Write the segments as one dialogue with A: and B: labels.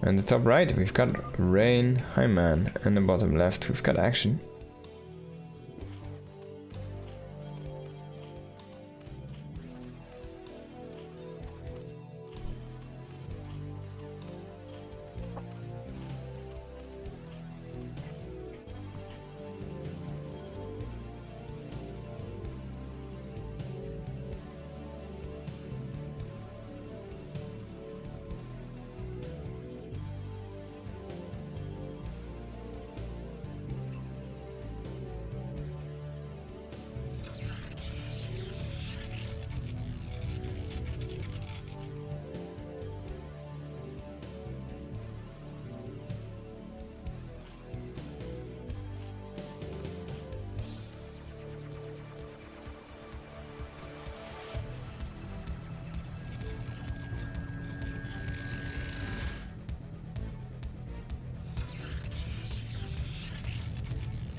A: And the top right, we've got Rain, Hi Man, and the bottom left, we've got Action.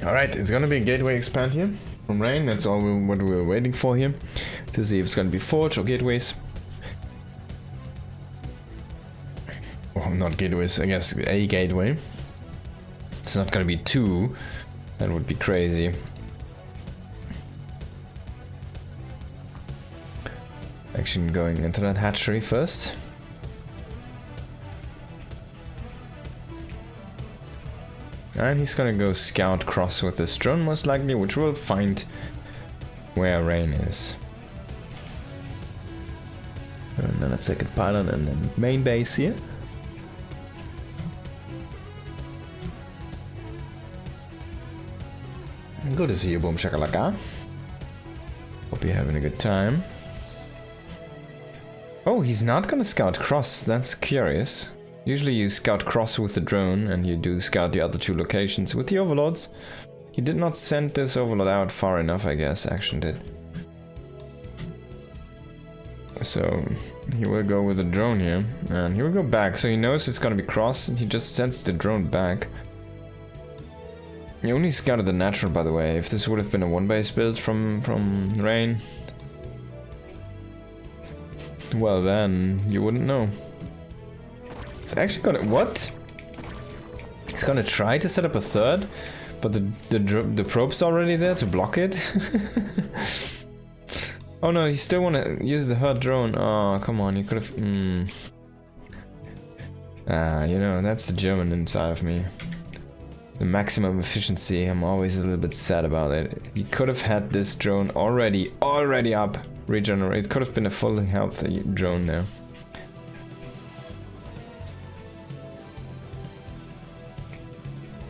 A: Alright, it's gonna be a gateway expand here from Rain. That's all what we were waiting for here. To see if it's gonna be Forge or gateways. Oh, not gateways, I guess a gateway. It's not gonna be 2. That would be crazy. Action going into that hatchery first. And he's gonna go scout cross with this drone most likely, which will find where Rain is. And then a second pylon and then main base here. Good to see you, Boom Shakalaka. Hope you're having a good time. Oh, he's not gonna scout cross, that's curious. Usually you scout cross with the drone and you do scout the other 2 locations with the overlords. He did not send this overlord out far enough, I guess. Action did. So he will go with the drone here and he will go back. So he knows it's gonna be cross and he just sends the drone back. He only scouted the natural, by the way. If this would have been a 1-base build from Rain, well then you wouldn't know. It's actually gonna... what? He's gonna try to set up a 3rd, but the probe's already there to block it. Oh no, you still wanna use the herd drone. Oh, come on, you could've... you know, that's the German inside of me. The maximum efficiency, I'm always a little bit sad about it. You could have had this drone already up, regenerate. It could have been a fully healthy drone there.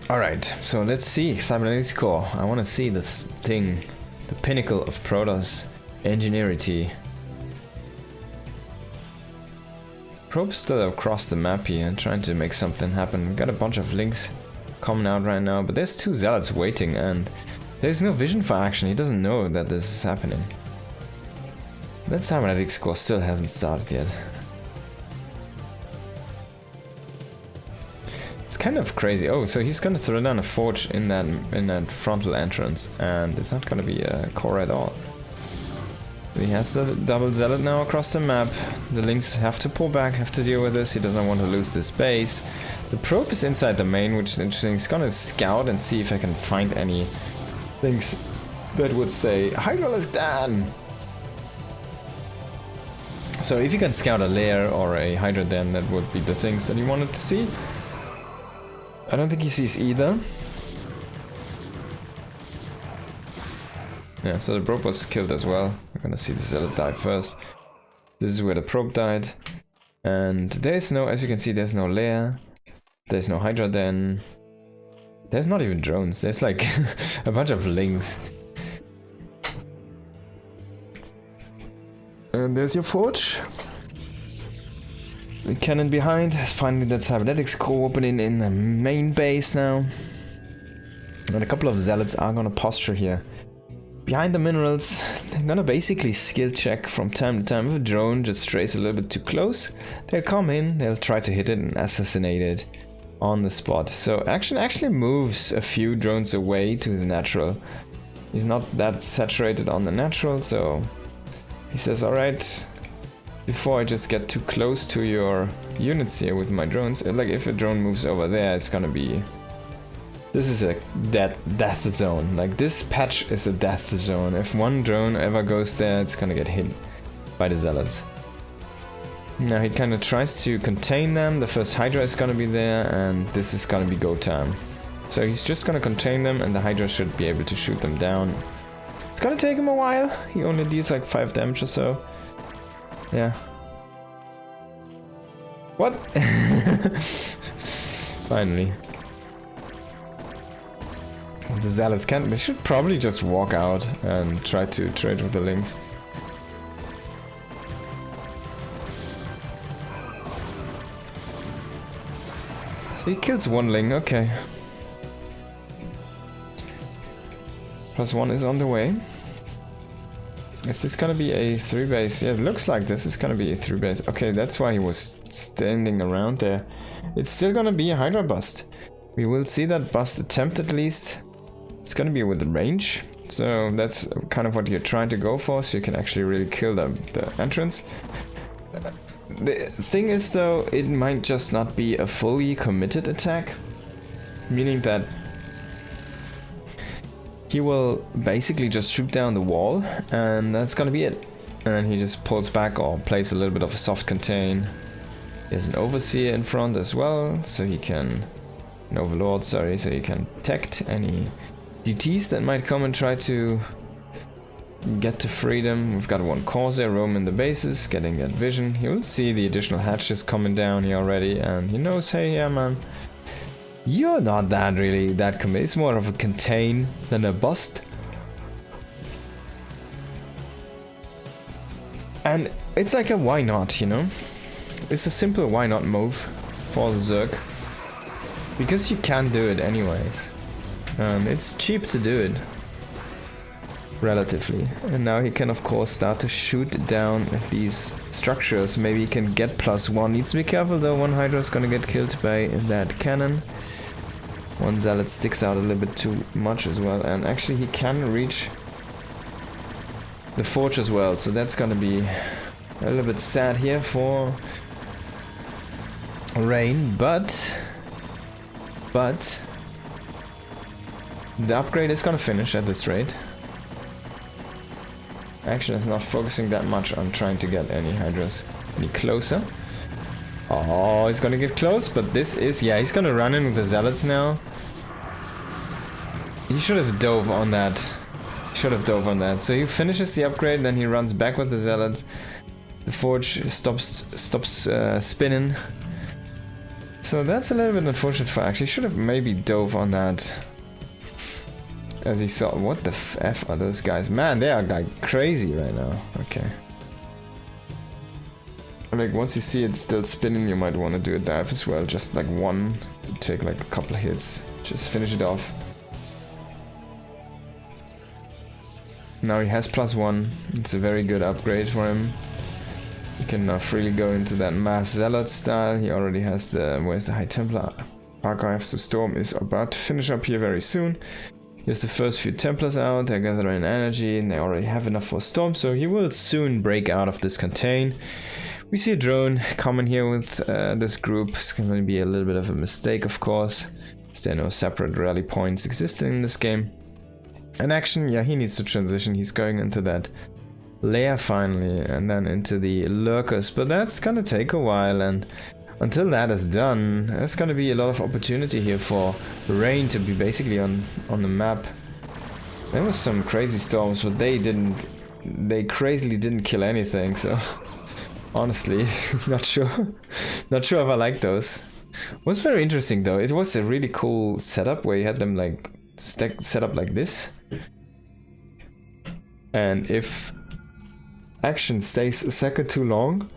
A: Alright, so let's see Cybernetics Core. I want to see this thing, the pinnacle of Protoss ingenuity. Probe's still across the map here and trying to make something happen. We've got a bunch of links coming out right now, but there's 2 zealots waiting and there's no vision for action. He doesn't know that this is happening. That Cybernetics Core still hasn't started yet. It's kind of crazy. Oh, so he's gonna throw down a forge in that frontal entrance, and it's not gonna be a core at all. He has the double zealot now across the map. The links have to pull back, have to deal with this. He doesn't want to lose this base. The probe is inside the main, which is interesting. He's gonna scout and see if I can find any things that would say Hydralisk Dan. So if you can scout a lair or a Hydra, then that would be the things that he wanted to see. I don't think he sees either. Yeah, so the probe was killed as well. We're gonna see the zealot die first. This is where the probe died. And there's no, as you can see, there's no lair. There's no Hydra den. There's not even drones. There's like a bunch of links. And there's your forge. The cannon behind. Finally that Cybernetics Core opening in the main base now. And a couple of zealots are gonna posture here. Behind the minerals, they're gonna basically skill check from time to time. If a drone just strays a little bit too close, they'll come in, they'll try to hit it and assassinate it on the spot. So Action actually moves a few drones away to his natural. He's not that saturated on the natural, so he says, alright, before I just get too close to your units here with my drones. Like if a drone moves over there, it's gonna be... This is a death zone. Like this patch is a death zone. If one drone ever goes there, it's gonna get hit by the zealots. Now he kind of tries to contain them. The first Hydra is gonna be there, and this is gonna be go time. So he's just gonna contain them, and the Hydra should be able to shoot them down. It's gonna take him a while. He only deals like 5 damage or so. Yeah. What? Finally. The zealots can't. They should probably just walk out and try to trade with the Lynx. So he kills one Ling, okay. +1 is on the way. Is this gonna be a 3 base? Yeah, it looks like this is gonna be a 3 base. Okay, that's why he was standing around there. It's still gonna be a Hydra bust. We will see that bust attempt at least. It's gonna be with range. So that's kind of what you're trying to go for, so you can actually really kill the entrance. The thing is though, it might just not be a fully committed attack. Meaning that he will basically just shoot down the wall, and that's gonna be it. And he just pulls back or plays a little bit of a soft contain. There's an Overseer in front as well, so he can... An Overlord, sorry, so you can protect any DTs that might come and try to get to freedom. We've got one Corsair roaming the bases, getting that vision. He will see the additional hatches coming down here already, and he knows, hey, yeah, man, you're not that committed. It's more of a contain than a bust. And it's like a why not, you know? It's a simple why not move for the Zerg. Because you can do it anyways. It's cheap to do it. Relatively. And now he can of course start to shoot down these structures. Maybe he can get +1. Needs to be careful though, one Hydra is gonna get killed by that cannon. One Zealot sticks out a little bit too much as well, and actually he can reach the forge as well, so that's gonna be a little bit sad here for Rain, but the upgrade is gonna finish at this rate. Action is not focusing that much on trying to get any Hydras any closer. Oh, he's gonna get close, but this is... Yeah, he's gonna run in with the Zealots now. He should have dove on that. So he finishes the upgrade, then he runs back with the Zealots. The forge stops spinning. So that's a little bit unfortunate for Action. He should have maybe dove on that. As he saw, what the F are those guys? Man, they are like crazy right now. Okay. Like once you see it still spinning, you might want to do a dive as well. Just like one, take like a couple of hits, just finish it off. Now he has +1. It's a very good upgrade for him. He can now freely go into that mass zealot style. He already has the... Where's the High Templar archive? So Storm is about to finish up here very soon. Here's the first few Templars out. They're gathering energy and they already have enough for Storm. So he will soon break out of this contain. We see a drone coming here with this group. It's going to be a little bit of a mistake, of course. There are no separate rally points existing in this game. And Action, yeah, he needs to transition. He's going into that lair finally, and then into the lurkers. But that's gonna take a while, and until that is done, there's gonna be a lot of opportunity here for Rain to be basically on the map. There was some crazy storms, but they crazily didn't kill anything, so honestly, not sure if I like those. It was very interesting though. It was a really cool setup where you had them like set up like this. And if Action stays a second too long,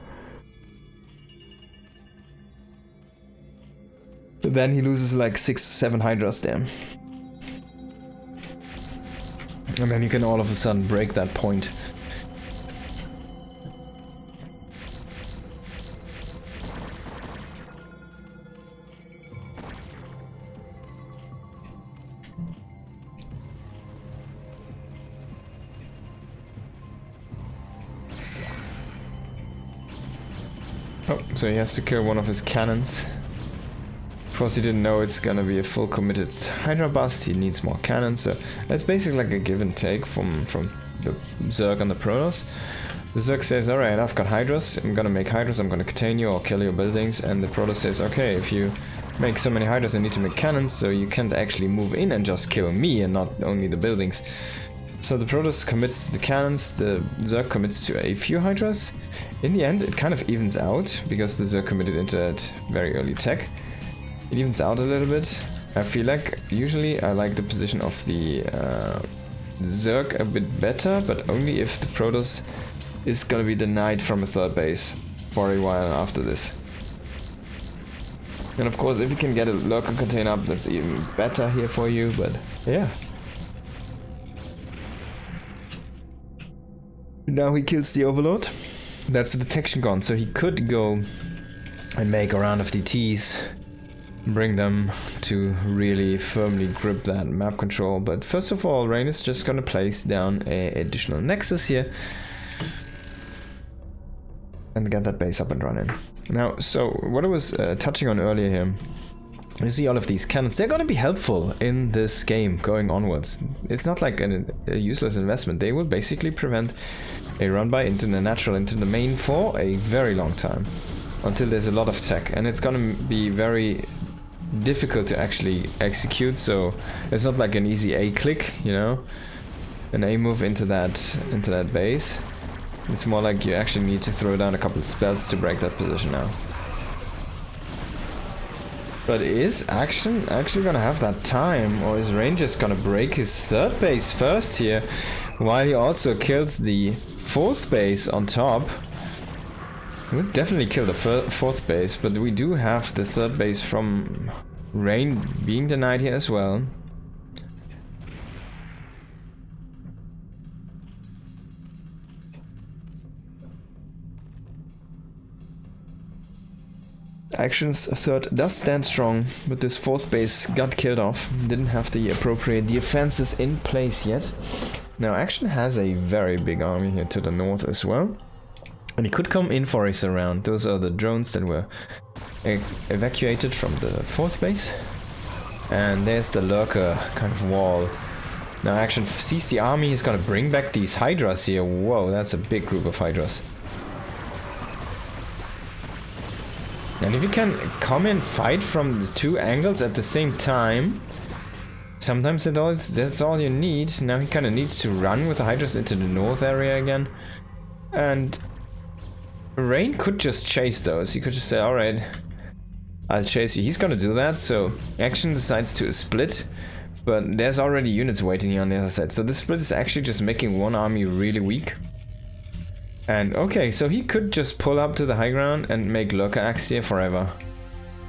A: then he loses like 6-7 Hydras there. And then you can all of a sudden break that point. Oh, so he has to kill one of his cannons. Of course, he didn't know it's gonna be a full committed Hydra bust. He needs more cannons, so it's basically like a give and take from the Zerg and the Protoss. The Zerg says, alright, I've got Hydras, I'm gonna make Hydras, I'm gonna contain you or kill your buildings, and the Protoss says, okay, if you make so many Hydras, I need to make cannons, so you can't actually move in and just kill me and not only the buildings. So the Protoss commits to the cannons, the Zerg commits to a few Hydras. In the end, it kind of evens out, because the Zerg committed into that very early tech. It evens out a little bit. I feel like, usually I like the position of the Zerg a bit better, but only if the Protoss is gonna be denied from a third base for a while after this. And of course, if you can get a lurker container up, that's even better here for you, but yeah. Now he kills the Overlord. That's a detection gun, so he could go and make a round of DTs, bring them to really firmly grip that map control. But first of all, Rain is just gonna place down an additional Nexus here and get that base up and running. Now, so what I was touching on earlier here, you see all of these cannons, they're gonna be helpful in this game going onwards. It's not like a useless investment. They will basically prevent a run by into the main for a very long time, until there's a lot of tech, and it's gonna be very difficult to actually execute, so it's not like an easy A click, you know, an A move into that base. It's more like you actually need to throw down a couple of spells to break that position now. But is Action actually gonna have that time, or is Rain just gonna break his third base first here, while he also kills the fourth base on top? He would definitely kill the fourth base, but we do have the third base from Rain being denied here as well. Action's third does stand strong, but this fourth base got killed off. Didn't have the appropriate defenses in place yet. Now Action has a very big army here to the north as well. And he could come in for a surround. Those are the drones that were evacuated from the fourth base. And there's the lurker kind of wall. Now Action sees the army, he's gonna bring back these Hydras here. Whoa, that's a big group of Hydras. And if you can come and fight from the two angles at the same time, sometimes that's all you need. Now he kind of needs to run with the Hydras into the north area again. And Rain could just chase those. He could just say, alright, I'll chase you. He's gonna do that, so Action decides to split. But there's already units waiting here on the other side. So this split is actually just making one army really weak. And okay, so he could just pull up to the high ground and make Lurker Axe here forever.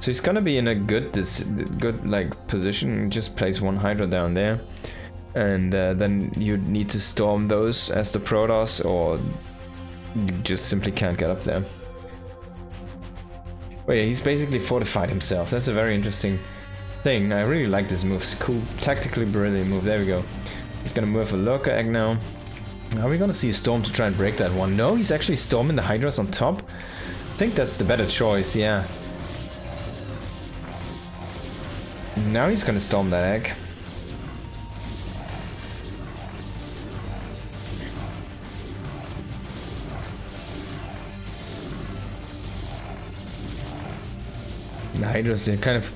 A: So he's gonna be in a good like position. Just place one Hydra down there, and then you need to storm those as the Protoss, or you just simply can't get up there. Oh yeah, he's basically fortified himself. That's a very interesting thing. I really like this move. It's a cool, tactically brilliant move. There we go. He's gonna move a Lurker Egg now. Are we gonna see a storm to try and break that one? No, he's actually storming the Hydras on top. I think that's the better choice, yeah. Now he's gonna storm that egg. The Hydras, they kind of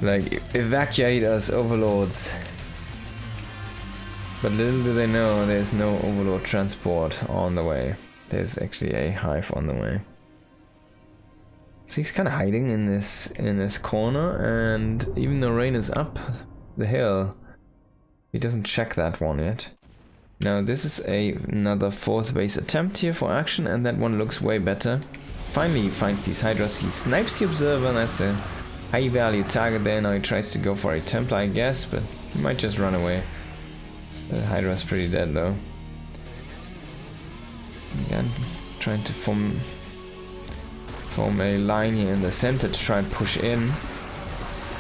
A: like evacuate us, overlords. But little do they know, there's no Overlord transport on the way. There's actually a hive on the way. So he's kind of hiding in this corner, and even though Rain is up the hill, he doesn't check that one yet. Now this is another fourth base attempt here for Action, and that one looks way better. Finally he finds these Hydras, he snipes the Observer, and that's a high value target there. Now he tries to go for a Templar, I guess, but he might just run away. The Hydra's pretty dead though. Again, trying to form a line here in the center to try and push in.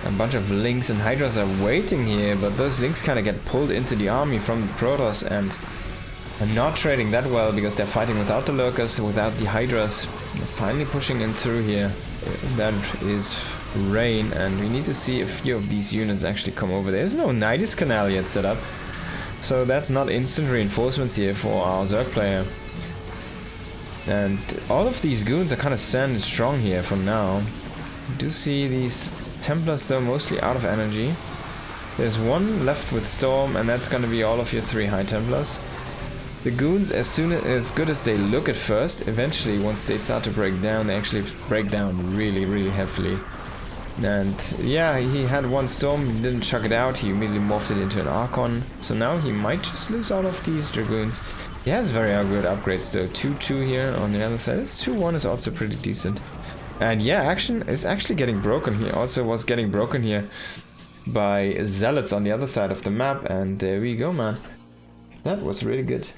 A: A bunch of Lynx and Hydras are waiting here, but those Lynx kind of get pulled into the army from the Protoss, and are not trading that well because they're fighting without the lurkers, without the hydras. They're finally pushing in through here. That is rain, and we need to see a few of these units actually come over. There's no Nidus Canal yet set up, so that's not instant reinforcements here for our Zerg player. And all of these goons are kind of standing strong here for now. You do see these Templars though mostly out of energy. There's one left with Storm, and that's gonna be all of your 3 High Templars. The goons, as good as they look at first, eventually once they start to break down, they actually break down really heavily. And yeah, he had one Storm, he didn't chuck it out, he immediately morphed it into an Archon. So now he might just lose all of these Dragoons. He has very good upgrades though. 2-2 here on the other side. This 2-1 is also pretty decent. And yeah, action is actually getting broken here. Also was getting broken here by Zealots on the other side of the map. And there we go, man. That was really good.